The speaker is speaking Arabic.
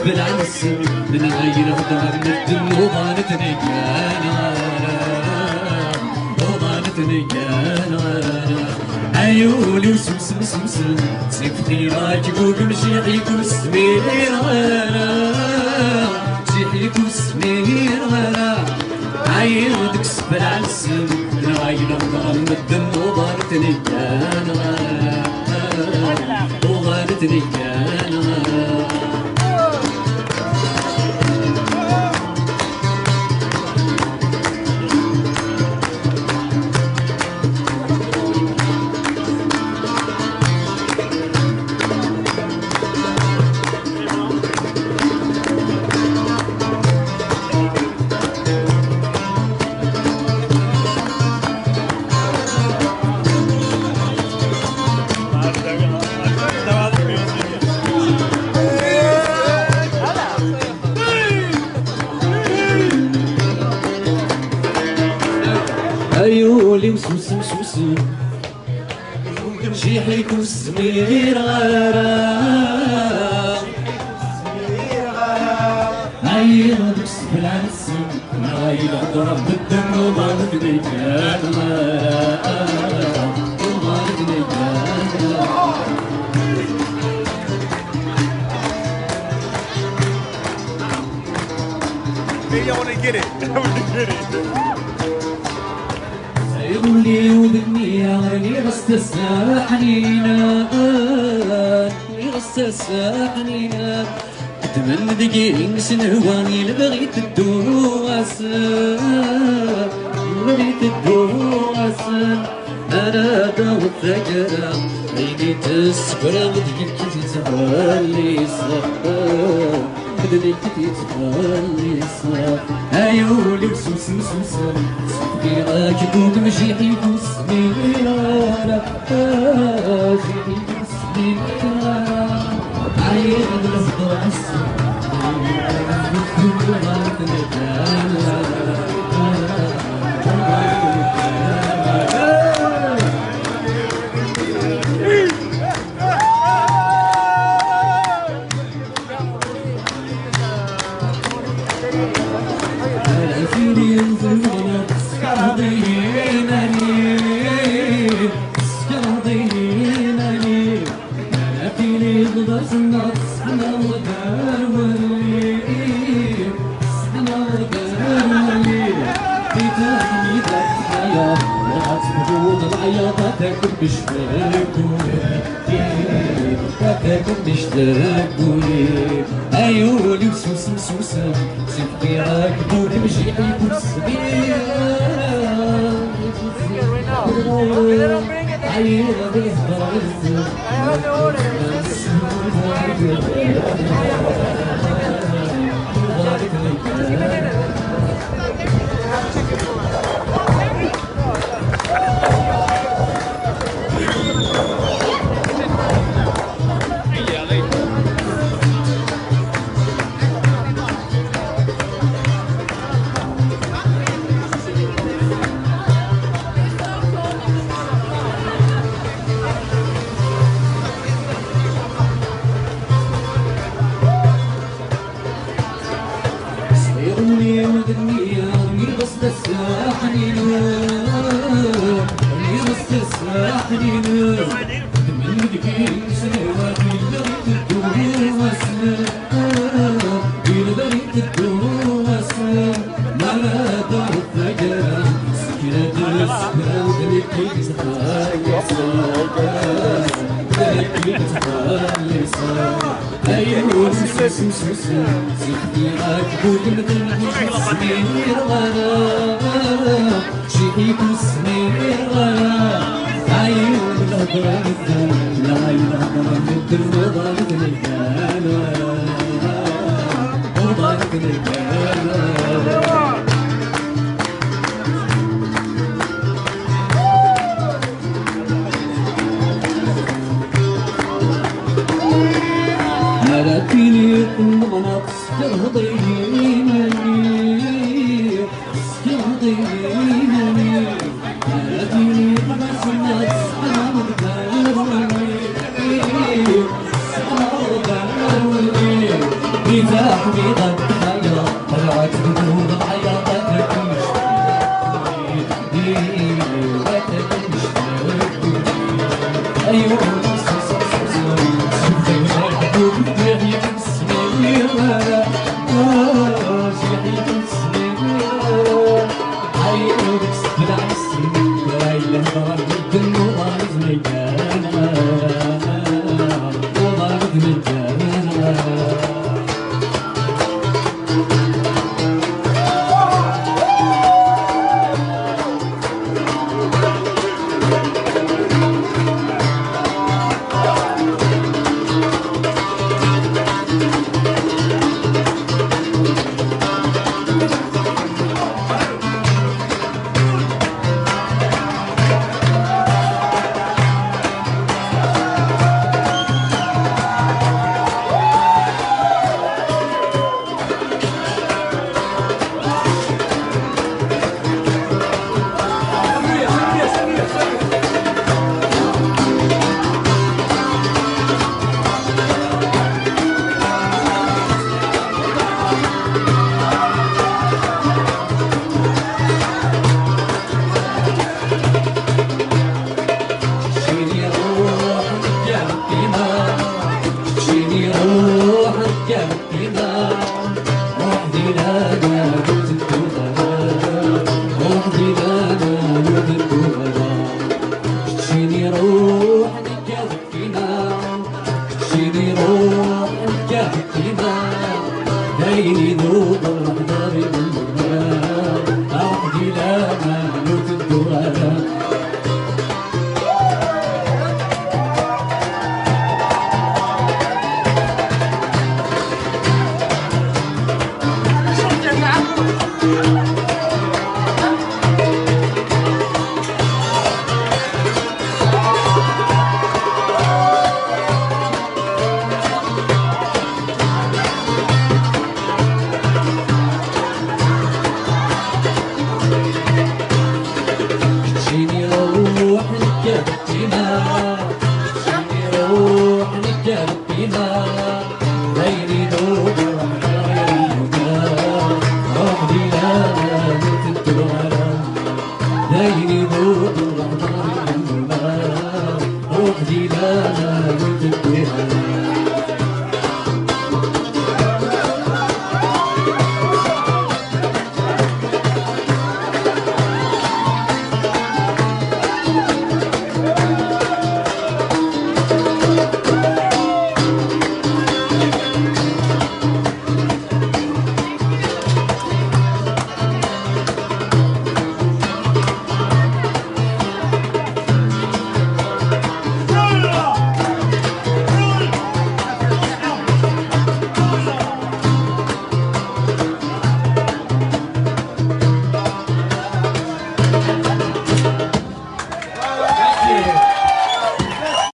بالعنس من غير غدر الدم وضانتني عيوني وسمسم سمسم سيفتي راكب ومشيحيك وسمير مشيحيك وسمير عيونك سبل على السم من غير غدر الدم وضانتني عيولي وسوسم سوسم مشيحيك وسمير عيونك سبل على السم عيل ضرب بالدم وضرب رجال Maybe I want to get it. I want to get it. يقولي ودني غني غستسا حنينا غستسا حنينا تمن دقيق سنهواني لبغيت الدواس بغيت الدواس انا داوت ذاكرة عيني تسكر بديك تتبالي صفا بديك تتبالي صفا عيولي وسوسم سوسم صفقي راكب وتمشيحي وسمير مشيحي وسمير عيل الأصدر عالسم عيوني وسوسم سوسم صدقي راكب وتمشيحي وسمير عيوني بيهضر الزم إذا حبيبا حيا طلعت بدون حيا تتكلش أيوة روحك يا